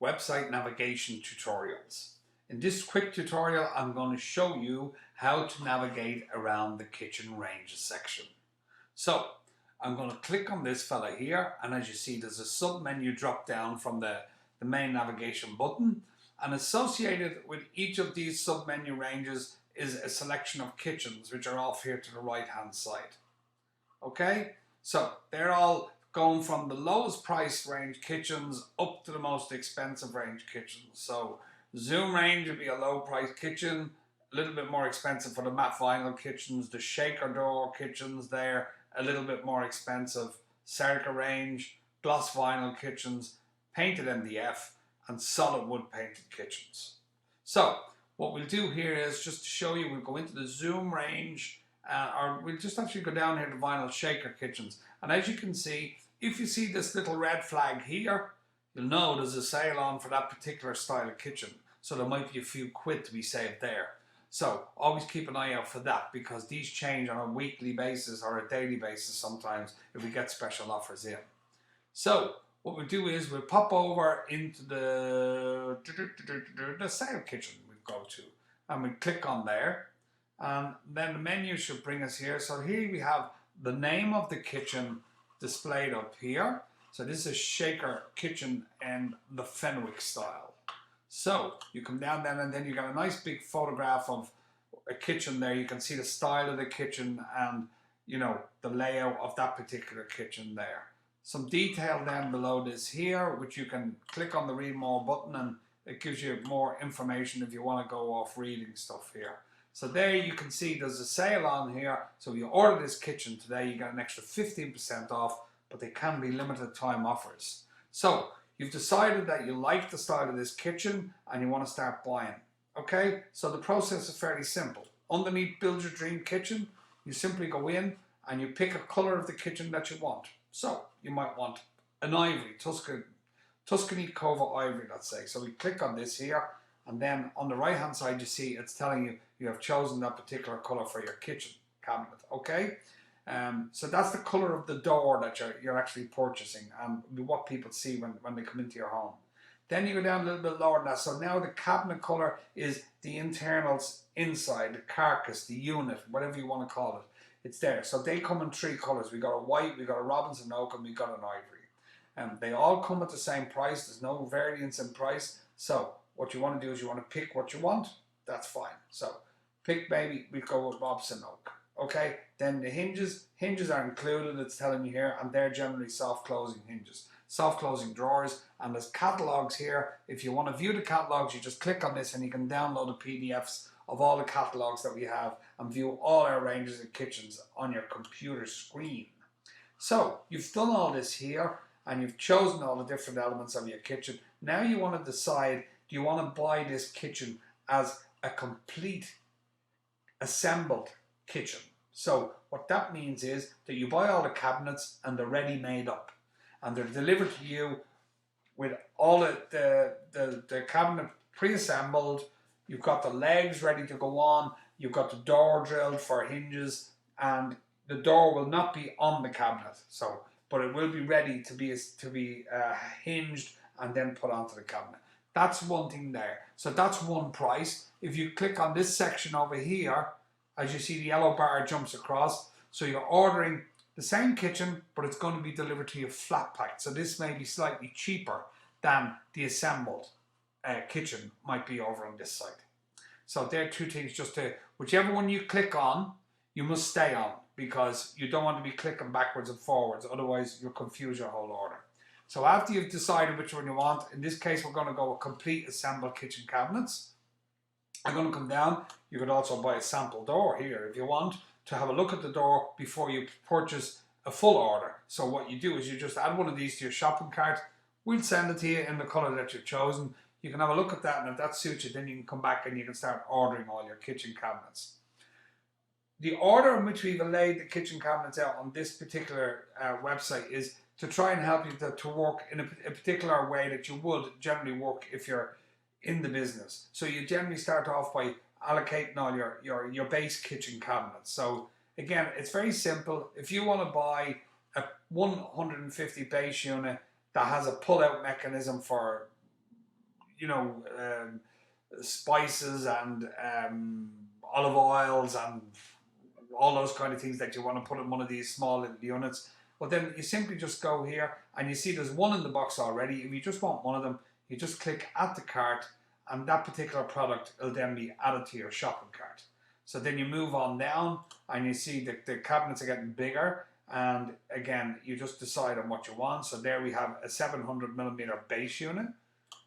website navigation tutorials. In this quick tutorial, I'm going to show you how to navigate around the kitchen ranges section. So I'm going to click on this fella here, and as you see, there's a sub menu drop down from the main navigation button, and associated with each of these sub menu ranges is a selection of kitchens, which are off here to the right hand side. Okay, so they're all going from the lowest price range kitchens up to the most expensive range kitchens. So Zoom range would be a low price kitchen, a little bit more expensive for the matte vinyl kitchens. The shaker door kitchens, they're a little bit more expensive. Circa range, gloss vinyl kitchens, painted MDF, and solid wood painted kitchens. So what we'll do here is, just to show you, we'll go into the Zoom range, or we'll just actually go down here to vinyl shaker kitchens. And as you can see, if you see this little red flag here, you'll know there's a sale on for that particular style of kitchen. So there might be a few quid to be saved there. So always keep an eye out for that, because these change on a weekly basis or a daily basis sometimes if we get special offers in. So what we'll do is we'll pop over into the sale kitchen we'll go to, and we'll click on there, and then the menu should bring us here. So here we have the name of the kitchen displayed up here. So this is Shaker Kitchen and the Fenwick style. So you come down there, and then you got a nice big photograph of a kitchen there. You can see the style of the kitchen and, you know, the layout of that particular kitchen there. Some detail down below this here, which you can click on the read more button, and it gives you more information if you want to go off reading stuff here. So there you can see there's a sale on here. So if you order this kitchen today, you get an extra 15% off, but they can be limited time offers. So you've decided that you like the style of this kitchen and you want to start buying. Okay, so the process is fairly simple. Underneath Build Your Dream Kitchen, you simply go in and you pick a color of the kitchen that you want. So you might want an ivory, Tuscany Cova ivory, let's say. So we click on this here, and then on the right hand side you see it's telling you you have chosen that particular color for your kitchen cabinet. Okay, so that's the color of the door that you're actually purchasing, and what people see when they come into your home. Then you go down a little bit lower than that. So now the cabinet color is the internals inside, the carcass, the unit, whatever you want to call it. It's there. So they come in three colors. We got a white, we got a Robinson oak, and we got an ivory. They all come at the same price. There's no variance in price. So what you want to do is you want to pick what you want. That's fine. So pick, maybe we go with Robinson oak. Okay. Then the hinges are included. It's telling you here, and they're generally soft closing hinges, soft closing drawers. And there's catalogs here. If you want to view the catalogs, you just click on this and you can download the PDFs of all the catalogs that we have and view all our ranges of kitchens on your computer screen. So you've done all this here and you've chosen all the different elements of your kitchen. Now you want to decide, do you want to buy this kitchen as a complete assembled kitchen? So what that means is that you buy all the cabinets and they're ready made up, and they're delivered to you with all the cabinet pre-assembled. You've got the legs ready to go on. You've got the door drilled for hinges, and the door will not be on the cabinet. So, but it will be ready to be hinged and then put onto the cabinet. That's one thing there. So that's one price. If you click on this section over here, as you see, the yellow bar jumps across. So you're ordering the same kitchen, but it's going to be delivered to you flat packed. So this may be slightly cheaper than the assembled kitchen might be over on this side. So there are two things, just to, whichever one you click on, you must stay on, because you don't want to be clicking backwards and forwards, otherwise you'll confuse your whole order. So after you've decided which one you want, in this case we're going to go with complete assembled kitchen cabinets. I'm going to come down. You could also buy a sample door here if you want to have a look at the door before you purchase a full order. So what you do is you just add one of these to your shopping cart. We'll send it to you in the color that you've chosen. You can have a look at that, and if that suits you, then you can come back and you can start ordering all your kitchen cabinets. The order in which we've laid the kitchen cabinets out on this particular website is to try and help you to work in a particular way that you would generally work if you're in the business. So you generally start off by allocating all your base kitchen cabinets. So again, it's very simple. If you want to buy a 150 base unit that has a pull-out mechanism for you know, spices and olive oils and all those kind of things that you want to put in one of these small little units. But then you simply just go here and you see there's one in the box already. If you just want one of them, you just click add to cart, and that particular product will then be added to your shopping cart. So then you move on down and you see that the cabinets are getting bigger, and again you just decide on what you want. So there we have a 700mm base unit,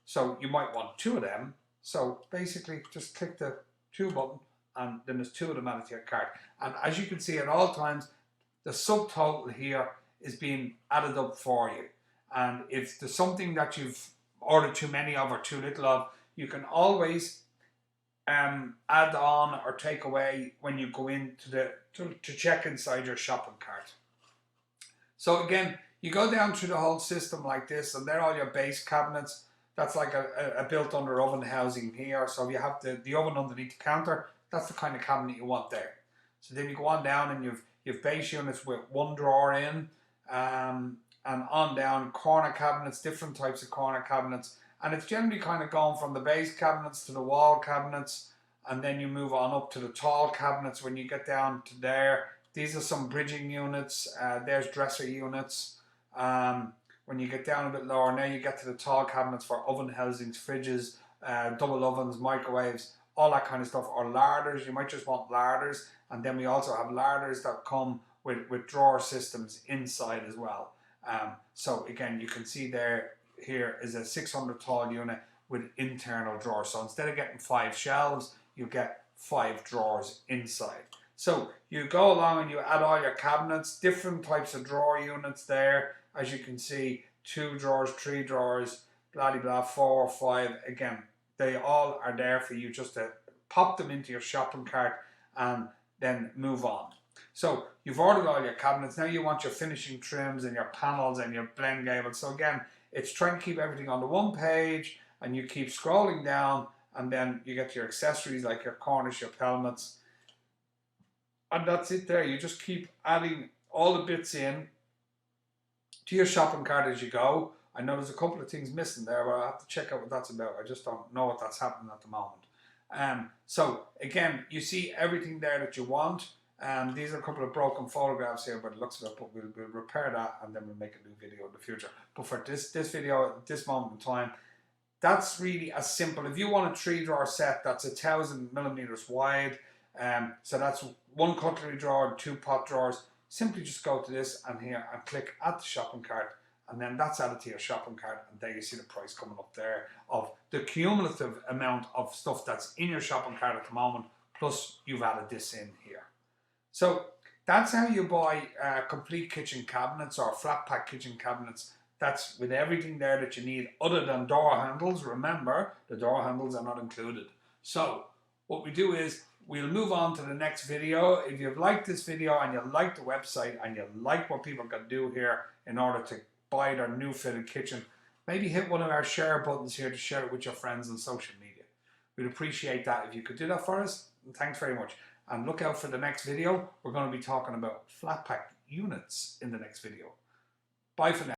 so you might want two of them. So basically just click the two button and then there's two of them added to your cart. And as you can see at all times, the subtotal here is being added up for you. And if there's something that you've ordered too many of or too little of, you can always add on or take away when you go into to check inside your shopping cart. So again, you go down through the whole system like this, and they're all your base cabinets. That's like a built under oven housing here. So you have the oven underneath the counter. That's the kind of cabinet you want there. So then you go on down and you've base units with one drawer in, and on down corner cabinets, different types of corner cabinets. And it's generally kind of going from the base cabinets to the wall cabinets, and then you move on up to the tall cabinets when you get down to there. These are some bridging units. There's dresser units. When you get down a bit lower, now you get to the tall cabinets for oven housings, fridges, double ovens, microwaves, all that kind of stuff, or larders. You might just want larders. And then we also have larders that come with drawer systems inside as well. So again, you can see here is a 600 tall unit with internal drawers. So instead of getting 5 shelves, you get 5 drawers inside. So you go along and you add all your cabinets, different types of drawer units there. As you can see, 2 drawers, 3 drawers, blah, blah, blah, 4 or 5. Again, they all are there for you just to pop them into your shopping cart and then move on. So you've ordered all your cabinets. Now you want your finishing trims and your panels and your blend gables. So again, it's trying to keep everything on the one page, and you keep scrolling down, and then you get your accessories like your cornice, your pelmets, and that's it there. You just keep adding all the bits in to your shopping cart as you go. I know there's a couple of things missing there, but I have to check out what that's about. I just don't know what that's happening at the moment. So again, you see everything there that you want. These are a couple of broken photographs here, but it looks like we'll repair that and then we'll make a new video in the future. But for this video, at this moment in time, that's really as simple. If you want a 3 drawer set that's 1000mm wide, so that's 1 cutlery drawer and 2 pot drawers, simply just go to this and here and click add to shopping cart, and then that's added to your shopping cart, and there you see the price coming up there of the cumulative amount of stuff that's in your shopping cart at the moment, plus you've added this in here. So that's how you buy complete kitchen cabinets or flat pack kitchen cabinets. That's with everything there that you need other than door handles. Remember, the door handles are not included. So what we do is we'll move on to the next video. If you've liked this video and you like the website and you like what people can do here in order to buy their new fitted kitchen, maybe hit one of our share buttons here to share it with your friends on social media. We'd appreciate that if you could do that for us. And thanks very much. And look out for the next video. We're going to be talking about flat pack units in the next video. Bye for now.